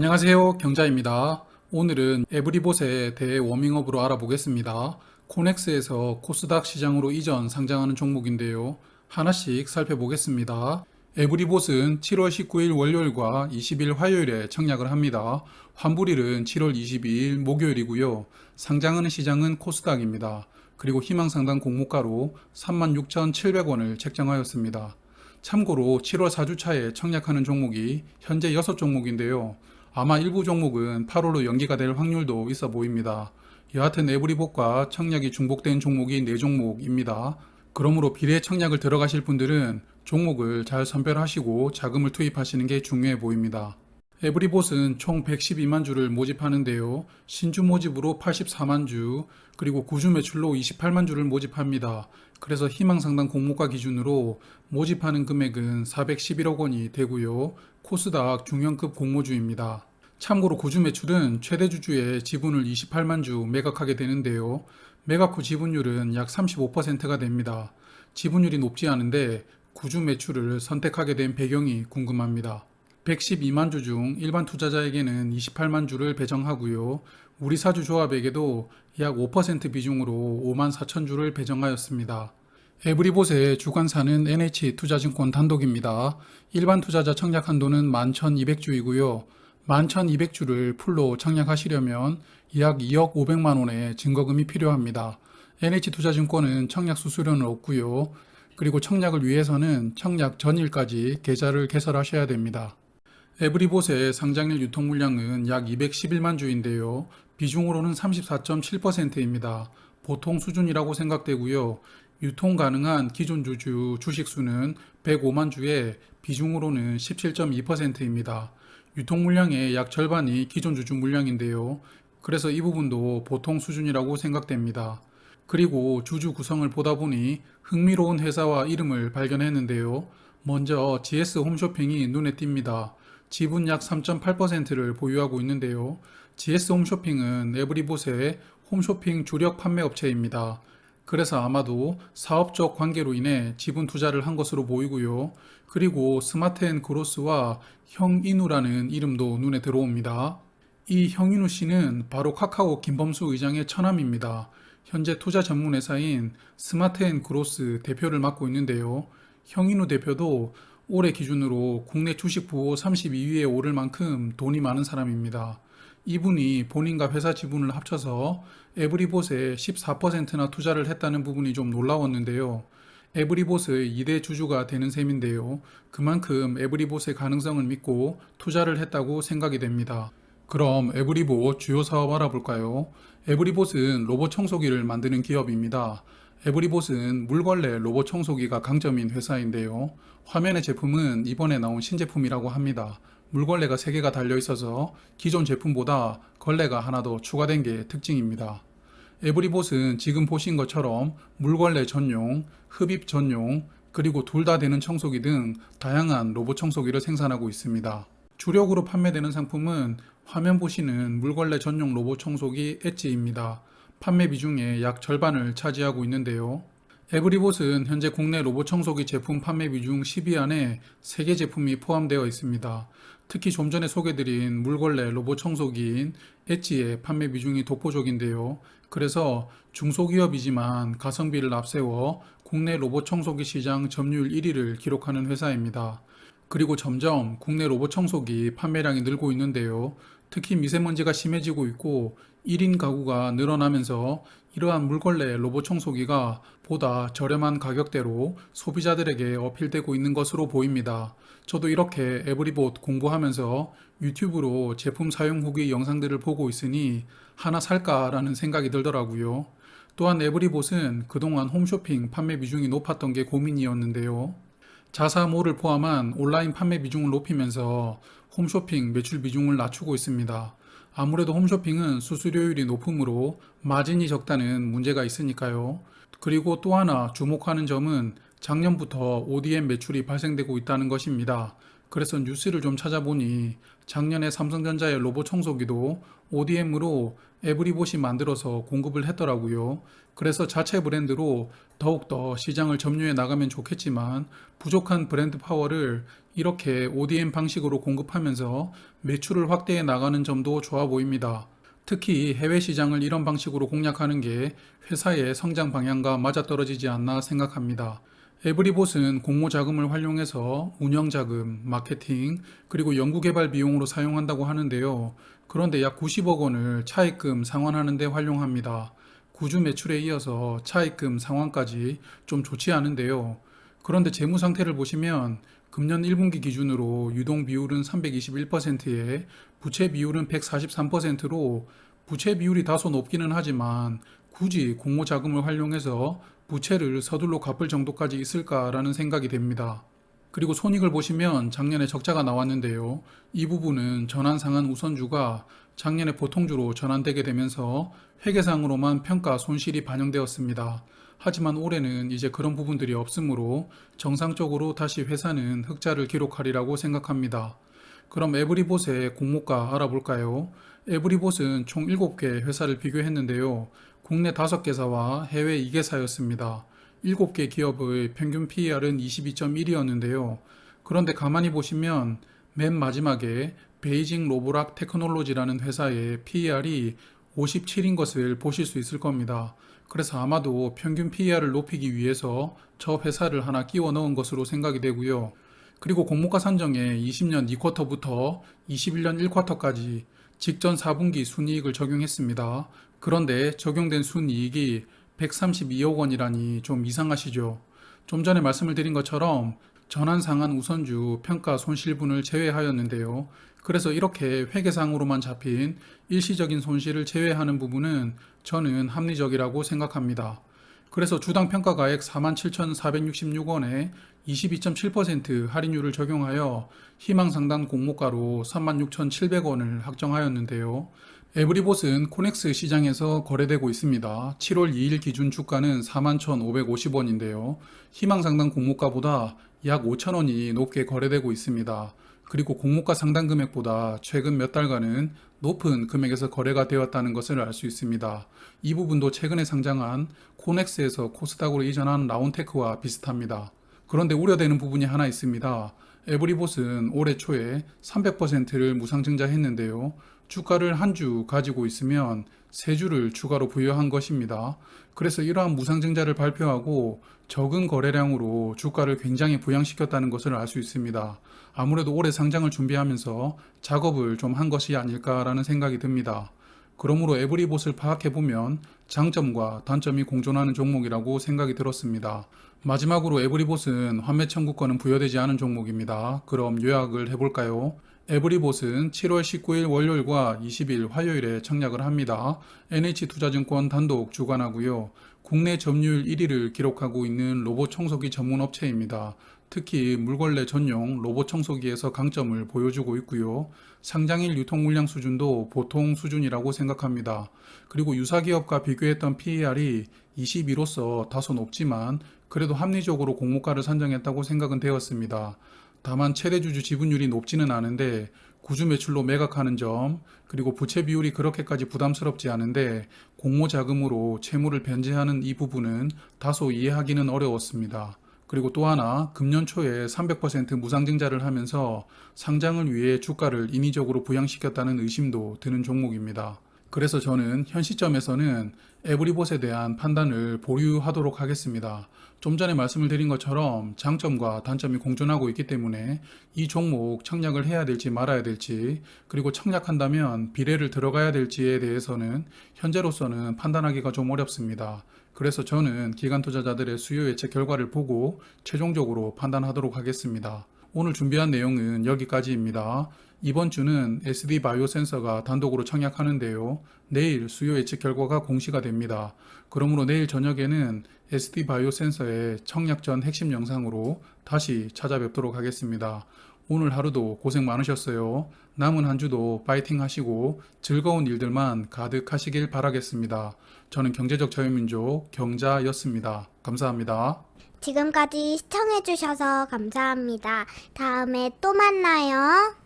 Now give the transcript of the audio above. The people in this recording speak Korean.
안녕하세요, 경자입니다. 오늘은 에브리봇에 대해 워밍업으로 알아보겠습니다. 코넥스에서 코스닥 시장으로 이전 상장하는 종목인데요. 하나씩 살펴보겠습니다. 에브리봇은 7월 19일 월요일과 20일 화요일에 청약을 합니다. 환불일은 7월 22일 목요일이고요. 상장하는 시장은 코스닥입니다. 그리고 희망상당 공모가로 36,700원을 책정하였습니다. 참고로 7월 4주차에 청약하는 종목이 현재 6종목인데요. 아마 일부 종목은 8월로 연기가 될 확률도 있어 보입니다. 여하튼 에브리봇과 청약이 중복된 종목이 4종목입니다. 그러므로 비례 청약을 들어가실 분들은 종목을 잘 선별하시고 자금을 투입하시는 게 중요해 보입니다. 에브리봇은 총 112만 주를 모집하는데요. 신주 모집으로 84만 주, 그리고 구주 매출로 28만 주를 모집합니다. 그래서 희망상당 공모가 기준으로 모집하는 금액은 411억 원이 되고요. 코스닥 중형급 공모주입니다. 참고로 구주 매출은 최대 주주의 지분을 28만 주 매각하게 되는데요. 매각 후 지분율은 약 35%가 됩니다. 지분율이 높지 않은데 구주 매출을 선택하게 된 배경이 궁금합니다. 112만 주 중 일반 투자자에게는 28만 주를 배정하고요. 우리 사주 조합에게도 약 5% 비중으로 5만 4천 주를 배정하였습니다. 에브리봇의 주관사는 NH투자증권 단독입니다. 일반 투자자 청약 한도는 11,200주이고요. 11,200주를 풀로 청약하시려면 약 2억 500만 원의 증거금이 필요합니다. NH투자증권은 청약 수수료는 없고요. 그리고 청약을 위해서는 청약 전일까지 계좌를 개설하셔야 됩니다. 에브리봇의 상장일 유통 물량은 약 211만 주인데요. 비중으로는 34.7%입니다. 보통 수준이라고 생각되고요. 유통 가능한 기존 주주 주식 수는 105만 주에 비중으로는 17.2%입니다. 유통 물량의 약 절반이 기존 주주 물량인데요. 그래서 이 부분도 보통 수준이라고 생각됩니다. 그리고 주주 구성을 보다 보니 흥미로운 회사와 이름을 발견했는데요. 먼저 GS 홈쇼핑이 눈에 띕니다. 지분 약 3.8%를 보유하고 있는데요. GS 홈쇼핑은 에브리봇의 홈쇼핑 주력 판매 업체입니다. 그래서 아마도 사업적 관계로 인해 지분 투자를 한 것으로 보이고요. 그리고 스마트앤그로스와 형인우라는 이름도 눈에 들어옵니다. 이 형인우 씨는 바로 카카오 김범수 의장의 처남입니다. 현재 투자 전문 회사인 스마트앤그로스 대표를 맡고 있는데요. 형인우 대표도 올해 기준으로 국내 주식 부호 32위에 오를 만큼 돈이 많은 사람입니다. 이분이 본인과 회사 지분을 합쳐서 에브리봇에 14%나 투자를 했다는 부분이 좀 놀라웠는데요. 에브리봇의 2대 주주가 되는 셈인데요. 그만큼 에브리봇의 가능성을 믿고 투자를 했다고 생각이 됩니다. 그럼 에브리봇 주요 사업 알아볼까요? 에브리봇은 로봇 청소기를 만드는 기업입니다. 에브리봇은 물걸레 로봇 청소기가 강점인 회사인데요. 화면의 제품은 이번에 나온 신제품이라고 합니다. 물걸레가 3개가 달려 있어서 기존 제품보다 걸레가 하나 더 추가된 게 특징입니다. 에브리봇은 지금 보신 것처럼 물걸레 전용, 흡입 전용, 그리고 둘 다 되는 청소기 등 다양한 로봇 청소기를 생산하고 있습니다. 주력으로 판매되는 상품은 화면 보시는 물걸레 전용 로봇 청소기 엣지입니다. 판매 비중의 약 절반을 차지하고 있는데요. 에브리봇은 현재 국내 로봇 청소기 제품 판매 비중 10위 안에 3개 제품이 포함되어 있습니다. 특히 좀 전에 소개드린 물걸레 로봇 청소기인 엣지의 판매 비중이 독보적인데요. 그래서 중소기업이지만 가성비를 앞세워 국내 로봇 청소기 시장 점유율 1위를 기록하는 회사입니다. 그리고 점점 국내 로봇 청소기 판매량이 늘고 있는데요. 특히 미세먼지가 심해지고 있고 1인 가구가 늘어나면서 이러한 물걸레 로봇 청소기가 보다 저렴한 가격대로 소비자들에게 어필되고 있는 것으로 보입니다. 저도 이렇게 에브리봇 공부하면서 유튜브로 제품 사용 후기 영상들을 보고 있으니 하나 살까라는 생각이 들더라고요. 또한 에브리봇은 그동안 홈쇼핑 판매 비중이 높았던 게 고민이었는데요. 자사몰을 포함한 온라인 판매 비중을 높이면서 홈쇼핑 매출 비중을 낮추고 있습니다. 아무래도 홈쇼핑은 수수료율이 높으므로 마진이 적다는 문제가 있으니까요. 그리고 또 하나 주목하는 점은 작년부터 ODM 매출이 발생되고 있다는 것입니다. 그래서 뉴스를 좀 찾아보니 작년에 삼성전자의 로봇 청소기도 ODM으로 에브리봇이 만들어서 공급을 했더라고요. 그래서 자체 브랜드로 더욱더 시장을 점유해 나가면 좋겠지만 부족한 브랜드 파워를 이렇게 ODM 방식으로 공급하면서 매출을 확대해 나가는 점도 좋아 보입니다. 특히 해외 시장을 이런 방식으로 공략하는 게 회사의 성장 방향과 맞아떨어지지 않나 생각합니다. 에브리봇은 공모 자금을 활용해서 운영 자금, 마케팅, 그리고 연구개발 비용으로 사용한다고 하는데요. 그런데 약 90억 원을 차입금 상환하는 데 활용합니다. 구주 매출에 이어서 차입금 상환까지 좀 좋지 않은데요. 그런데 재무 상태를 보시면 금년 1분기 기준으로 유동 비율은 321%에 부채 비율은 143%로 부채 비율이 다소 높기는 하지만 굳이 공모 자금을 활용해서 부채를 서둘러 갚을 정도까지 있을까라는 생각이 됩니다. 그리고 손익을 보시면 작년에 적자가 나왔는데요. 이 부분은 전환상환 우선주가 작년에 보통주로 전환되게 되면서 회계상으로만 평가 손실이 반영되었습니다. 하지만 올해는 이제 그런 부분들이 없으므로 정상적으로 다시 회사는 흑자를 기록하리라고 생각합니다. 그럼 에브리봇의 공모가 알아볼까요? 에브리봇은 총 7개 회사를 비교했는데요. 국내 5개사와 해외 2개사였습니다. 7개 기업의 평균 PER은 22.1이었는데요. 그런데 가만히 보시면 맨 마지막에 베이징 로보락 테크놀로지라는 회사의 PER이 57인 것을 보실 수 있을 겁니다. 그래서 아마도 평균 PER을 높이기 위해서 저 회사를 하나 끼워 넣은 것으로 생각이 되고요. 그리고 공모가 산정에 20년 2쿼터부터 21년 1쿼터까지 직전 4분기 순이익을 적용했습니다. 그런데 적용된 순이익이 132억 원이라니 좀 이상하시죠? 좀 전에 말씀을 드린 것처럼 전환상환 우선주 평가 손실분을 제외하였는데요. 그래서 이렇게 회계상으로만 잡힌 일시적인 손실을 제외하는 부분은 저는 합리적이라고 생각합니다. 그래서 주당 평가가액 47,466원에 22.7% 할인율을 적용하여 희망상단 공모가로 36,700원을 확정하였는데요. 에브리봇은 코넥스 시장에서 거래되고 있습니다. 7월 2일 기준 주가는 41,550원인데요. 희망상단 공모가보다 약 5,000원이 높게 거래되고 있습니다. 그리고 공모가 상단 금액보다 최근 몇 달간은 높은 금액에서 거래가 되었다는 것을 알 수 있습니다. 이 부분도 최근에 상장한 코넥스에서 코스닥으로 이전한 라운테크와 비슷합니다. 그런데 우려되는 부분이 하나 있습니다. 에브리봇은 올해 초에 300%를 무상증자했는데요. 주가를 한 주 가지고 있으면 세 주를 추가로 부여한 것입니다. 그래서 이러한 무상증자를 발표하고 적은 거래량으로 주가를 굉장히 부양시켰다는 것을 알 수 있습니다. 아무래도 올해 상장을 준비하면서 작업을 좀 한 것이 아닐까라는 생각이 듭니다. 그러므로 에브리봇을 파악해보면 장점과 단점이 공존하는 종목이라고 생각이 들었습니다. 마지막으로 에브리봇은 환매 청구권은 부여되지 않은 종목입니다. 그럼 요약을 해볼까요? 에브리봇은 7월 19일 월요일과 20일 화요일에 청약을 합니다. NH투자증권 단독 주관하고요. 국내 점유율 1위를 기록하고 있는 로봇 청소기 전문 업체입니다. 특히 물걸레 전용 로봇 청소기에서 강점을 보여주고 있고요. 상장일 유통 물량 수준도 보통 수준이라고 생각합니다. 그리고 유사 기업과 비교했던 PER이 22로서 다소 높지만 그래도 합리적으로 공모가를 산정했다고 생각은 되었습니다. 다만 최대주주 지분율이 높지는 않은데 구주 매출로 매각하는 점, 그리고 부채 비율이 그렇게까지 부담스럽지 않은데 공모 자금으로 채무를 변제하는 이 부분은 다소 이해하기는 어려웠습니다. 그리고 또 하나 금년 초에 300% 무상증자를 하면서 상장을 위해 주가를 인위적으로 부양시켰다는 의심도 드는 종목입니다. 그래서 저는 현 시점에서는 에브리봇에 대한 판단을 보류하도록 하겠습니다. 좀 전에 말씀을 드린 것처럼 장점과 단점이 공존하고 있기 때문에 이 종목 청약을 해야 될지 말아야 될지, 그리고 청약한다면 비례를 들어가야 될지에 대해서는 현재로서는 판단하기가 좀 어렵습니다. 그래서 저는 기관 투자자들의 수요 예측 결과를 보고 최종적으로 판단하도록 하겠습니다. 오늘 준비한 내용은 여기까지입니다. 이번 주는 SD 바이오 센서가 단독으로 청약하는데요. 내일 수요 예측 결과가 공시가 됩니다. 그러므로 내일 저녁에는 SD 바이오 센서의 청약 전 핵심 영상으로 다시 찾아뵙도록 하겠습니다. 오늘 하루도 고생 많으셨어요. 남은 한 주도 파이팅 하시고 즐거운 일들만 가득하시길 바라겠습니다. 저는 경제적 자유민족 경자였습니다. 감사합니다. 지금까지 시청해주셔서 감사합니다. 다음에 또 만나요.